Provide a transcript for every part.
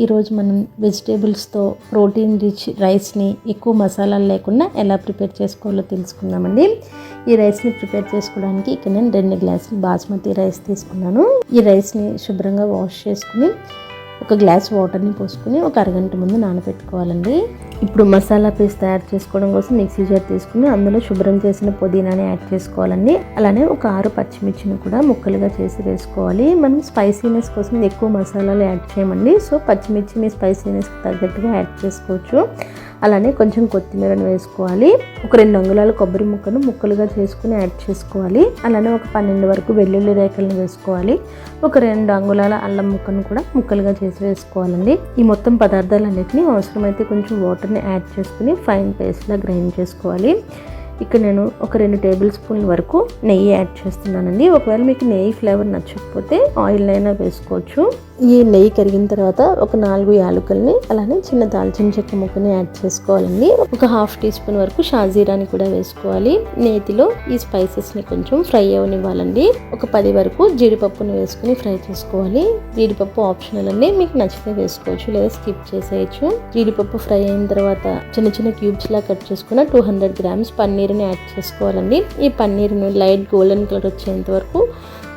ఈరోజు మనం వెజిటేబుల్స్తో protein rich రైస్ని ఎక్కువ మసాలాలు లేకుండా ఎలా ప్రిపేర్ చేసుకోవాలో తెలుసుకుందామండి. ఈ రైస్ని ప్రిపేర్ చేసుకోవడానికి ఇక్కడ నేను 2 గ్లాసులు బాస్మతి రైస్ తీసుకున్నాను. ఈ రైస్ని శుభ్రంగా వాష్ చేసుకుని ఒక గ్లాస్ వాటర్ని పోసుకుని ఒక అరగంట ముందు నానబెట్టుకోవాలండి. ఇప్పుడు మసాలా పేస్ట్ తయారు చేసుకోవడం కోసం మిక్సీ జార్ తీసుకుని అందులో శుభ్రం చేసిన పుదీనాని యాడ్ చేసుకోవాలండి. అలానే ఒక 6 పచ్చిమిర్చిని కూడా ముక్కలుగా చేసి వేసుకోవాలి. మనం స్పైసీనెస్ కోసం ఎక్కువ మసాలాలు యాడ్ చేయమండి. సో పచ్చిమిర్చి మీ స్పైసీనెస్కి తగ్గట్టుగా యాడ్ చేసుకోవచ్చు. అలానే కొంచెం కొత్తిమీరను వేసుకోవాలి. ఒక 2 అంగుళాల కొబ్బరి ముక్కను ముక్కలుగా చేసుకుని యాడ్ చేసుకోవాలి. అలానే ఒక 12 వరకు వెల్లుల్లి రేకలను వేసుకోవాలి. ఒక 2 అంగుళాల అల్లం ముక్కను కూడా ముక్కలుగా చేసి వేసుకోవాలండి. ఈ మొత్తం పదార్థాలన్నింటినీ అవసరమైతే కొంచెం వాటర్ని యాడ్ చేసుకుని ఫైన్ పేస్ట్లా గ్రైండ్ చేసుకోవాలి. ఇక్కడ నేను ఒక 2 టేబుల్ స్పూన్ల వరకు నెయ్యి యాడ్ చేస్తున్నానండి. ఒకవేళ మీకు నెయ్యి ఫ్లేవర్ నచ్చకపోతే ఆయిల్ అయినా వేసుకోవచ్చు. ఈ నెయ్యి కరిగిన తర్వాత ఒక 4 యాలకుల్ని అలానే చిన్న దాల్చిన చెక్క ముక్కని యాడ్ చేసుకోవాలండి. ఒక 1/2 టీ స్పూన్ వరకు షాజీరాని కూడా వేసుకోవాలి. నేతిలో ఈ స్పైసెస్ని కొంచెం ఫ్రై అవనివ్వాలండి. ఒక 10 వరకు జీడిపప్పుని వేసుకుని ఫ్రై చేసుకోవాలి. జీడిపప్పు ఆప్షనల్ అండి, మీకు నచ్చితే వేసుకోవచ్చు లేదా స్కిప్ చేసేయచ్చు. జీడిపప్పు ఫ్రై అయిన తర్వాత చిన్న చిన్న క్యూబ్స్ లా కట్ చేసుకున్న 200 గ్రామ్స్ పన్నీర్ని యాడ్ చేసుకోవాలండి. ఈ పన్నీర్ని లైట్ గోల్డెన్ కలర్ వచ్చేంత వరకు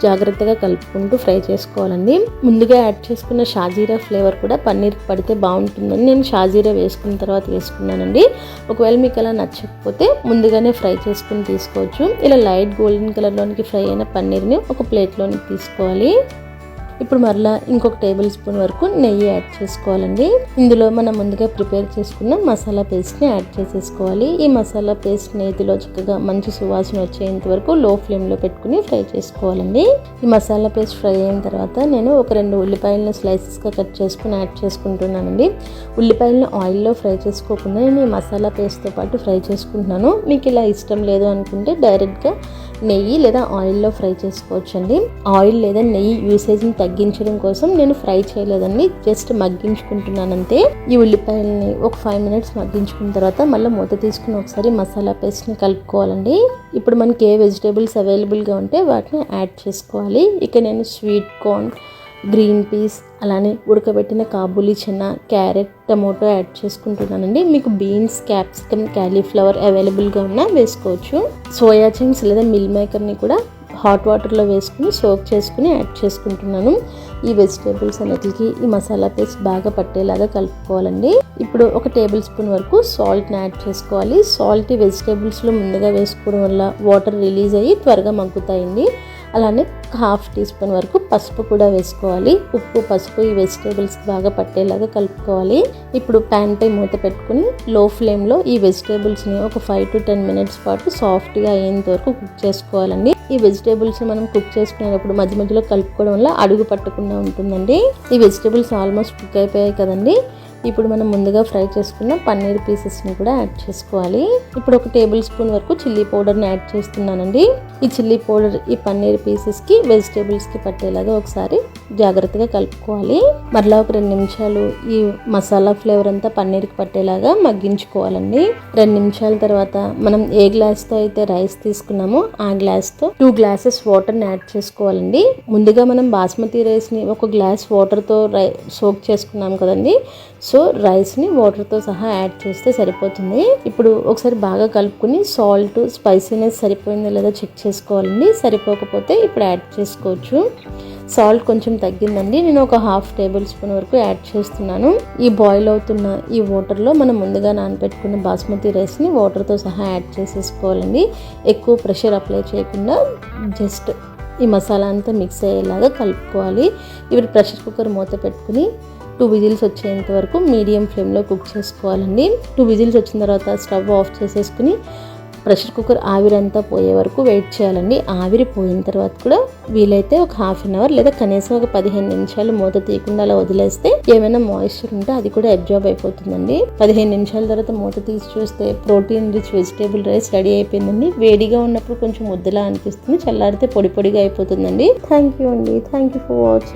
జాగ్రత్తగా కలుపుకుంటూ ఫ్రై చేసుకోవాలండి. ముందుగా యాడ్ చేసుకున్న షాజీరా ఫ్లేవర్ కూడా పన్నీర్కి పడితే బాగుంటుందని నేను షాజీరా వేసుకున్న తర్వాత వేసుకున్నానండి. ఒకవేళ మీకు అలా నచ్చకపోతే ముందుగానే ఫ్రై చేసుకుని తీసుకోవచ్చు. ఇలా లైట్ గోల్డెన్ కలర్లోనికి ఫ్రై అయిన పన్నీర్ని ఒక ప్లేట్లోనికి తీసుకోవాలి. ఇప్పుడు మరలా ఇంకొక టేబుల్ స్పూన్ వరకు నెయ్యి యాడ్ చేసుకోవాలండి. ఇందులో మనం ముందుగా ప్రిపేర్ చేసుకున్న మసాలా పేస్ట్ని యాడ్ చేసేసుకోవాలి. ఈ మసాలా పేస్ట్ నేతిలో చక్కగా మంచి సువాసన వచ్చేంత వరకు లో ఫ్లేమ్లో పెట్టుకుని ఫ్రై చేసుకోవాలండి. ఈ మసాలా పేస్ట్ ఫ్రై అయిన తర్వాత నేను ఒక 2 ఉల్లిపాయలను స్లైసెస్గా కట్ చేసుకుని యాడ్ చేసుకుంటున్నానండి. ఉల్లిపాయలను ఆయిల్లో ఫ్రై చేసుకోకుండా నేను ఈ మసాలా పేస్ట్తో పాటు ఫ్రై చేసుకుంటున్నాను. మీకు ఇలా ఇష్టం లేదు అనుకుంటే డైరెక్ట్గా నెయ్యి లేదా ఆయిల్లో ఫ్రై చేసుకోవచ్చండి. ఆయిల్ లేదా నెయ్యి యూసేజ్ని తగ్గించడం కోసం నేను ఫ్రై చేయలేదండి, జస్ట్ మగ్గించుకుంటున్నాను అంతే. ఈ ఉల్లిపాయలని ఒక 5 మినిట్స్ మగ్గించుకున్న తర్వాత మళ్ళీ మూత తీసుకుని ఒకసారి మసాలా పేస్ట్ని కలుపుకోవాలండి. ఇప్పుడు మనకి ఏ వెజిటేబుల్స్ అవైలబుల్గా ఉంటే వాటిని యాడ్ చేసుకోవాలి. ఇక నేను స్వీట్ కార్న్, గ్రీన్ పీస్, అలానే ఉడకబెట్టిన కాబూలీ చెన్న, క్యారెట్, టమోటో యాడ్ చేసుకుంటున్నానండి. మీకు బీన్స్, క్యాప్సికమ్, క్యాలీఫ్లవర్ అవైలబుల్గా ఉన్నా వేసుకోవచ్చు. సోయా చంక్స్ లేదా మిల్ మేకర్ని కూడా హాట్ వాటర్లో వేసుకుని సోక్ చేసుకుని యాడ్ చేసుకుంటున్నాను. ఈ వెజిటేబుల్స్ అన్నిటికి ఈ మసాలా పేస్ట్ బాగా పట్టేలాగా కలుపుకోవాలండి. ఇప్పుడు ఒక టేబుల్ స్పూన్ వరకు సాల్ట్ని యాడ్ చేసుకోవాలి. సాల్ట్ ఈ వెజిటేబుల్స్లో ముందుగా వేసుకోవడం వల్ల వాటర్ రిలీజ్ అయ్యి త్వరగా మగ్గుతాయండి. అలానే 1/2 టీ స్పూన్ వరకు పసుపు కూడా వేసుకోవాలి. ఉప్పు, పసుపు ఈ వెజిటేబుల్స్కి బాగా పట్టేలాగా కలుపుకోవాలి. ఇప్పుడు ప్యాన్ పై మూత పెట్టుకుని లో ఫ్లేమ్లో ఈ వెజిటేబుల్స్ని ఒక 5 to 10 మినిట్స్ పాటు సాఫ్ట్గా అయ్యేంత వరకు కుక్ చేసుకోవాలండి. ఈ వెజిటేబుల్స్ మనం కుక్ చేసుకునేటప్పుడు మధ్య మధ్యలో కలుపుకోవడం వల్ల అడుగు పట్టకుండా ఉంటుందండి. ఈ వెజిటేబుల్స్ ఆల్మోస్ట్ కుక్ అయిపోయాయి కదండి. ఇప్పుడు మనం ముందుగా ఫ్రై చేసుకున్న పన్నీర్ పీసెస్ని కూడా యాడ్ చేసుకోవాలి. ఇప్పుడు ఒక టేబుల్ స్పూన్ వరకు చిల్లీ పౌడర్ని యాడ్ చేస్తున్నానండి. ఈ చిల్లీ పౌడర్ ఈ పన్నీర్ పీసెస్కి వెజిటేబుల్స్కి పట్టేలాగా ఒకసారి జాగ్రత్తగా కలుపుకోవాలి. మరలా ఒక 2 నిమిషాలు ఈ మసాలా ఫ్లేవర్ అంతా పన్నీర్కి పట్టేలాగా మగ్గించుకోవాలండి. 2 నిమిషాల తర్వాత మనం ఏ గ్లాస్తో అయితే రైస్ తీసుకున్నామో ఆ గ్లాస్తో 2 గ్లాసెస్ వాటర్ని యాడ్ చేసుకోవాలండి. ముందుగా మనం బాస్మతి రైస్ని ఒక గ్లాస్ వాటర్తో సోక్ చేసుకున్నాం కదండి. సో రైస్ని వాటర్తో సహా యాడ్ చేస్తే సరిపోతుంది. ఇప్పుడు ఒకసారి బాగా కలుపుకుని సాల్ట్, స్పైసీనెస్ సరిపోయిందో లేదో చెక్ చేసుకోవాలండి. సరిపోకపోతే ఇప్పుడు యాడ్ చేసుకోవచ్చు. సాల్ట్ కొంచెం తగ్గిందండి, నేను ఒక 1/2 టేబుల్ స్పూన్ వరకు యాడ్ చేస్తున్నాను. ఈ బాయిల్ అవుతున్న ఈ వాటర్లో మనం ముందుగా నానబెట్టుకున్న బాస్మతి రైస్ని వాటర్తో సహా యాడ్ చేసేసుకోవాలండి. ఎక్కువ ప్రెషర్ అప్లై చేయకుండా జస్ట్ ఈ మసాలా అంతా మిక్స్ అయ్యేలాగా కలుపుకోవాలి. ఇప్పుడు ప్రెషర్ కుక్కర్ మూత పెట్టుకుని 2 విజిల్స్ వచ్చేంత వరకు మీడియం ఫ్లేమ్లో కుక్ చేసుకోవాలండి. 2 విజిల్స్ వచ్చిన తర్వాత స్టవ్ ఆఫ్ చేసేసుకుని ప్రెషర్ కుక్కర్ ఆవిరంతా పోయే వరకు వెయిట్ చేయాలండి. ఆవిరి పోయిన తర్వాత కూడా వీలైతే ఒక 1/2 అవర్ లేదా కనీసం ఒక 15 నిమిషాలు మూత తీయకుండా అలా వదిలేస్తే ఏమైనా మాయిశ్చర్ ఉంటే అది కూడా అబ్జార్బ్ అయిపోతుందండి. 15 నిమిషాల తర్వాత మూత తీసి చూస్తే protein rich vegetable rice ready అయిపోయిందండి. వేడిగా ఉన్నప్పుడు కొంచెం ముద్దలా అనిపిస్తుంది, చల్లారితే పొడి పొడిగా అయిపోతుందండి. థ్యాంక్ యూ అండి. Thank you for watching.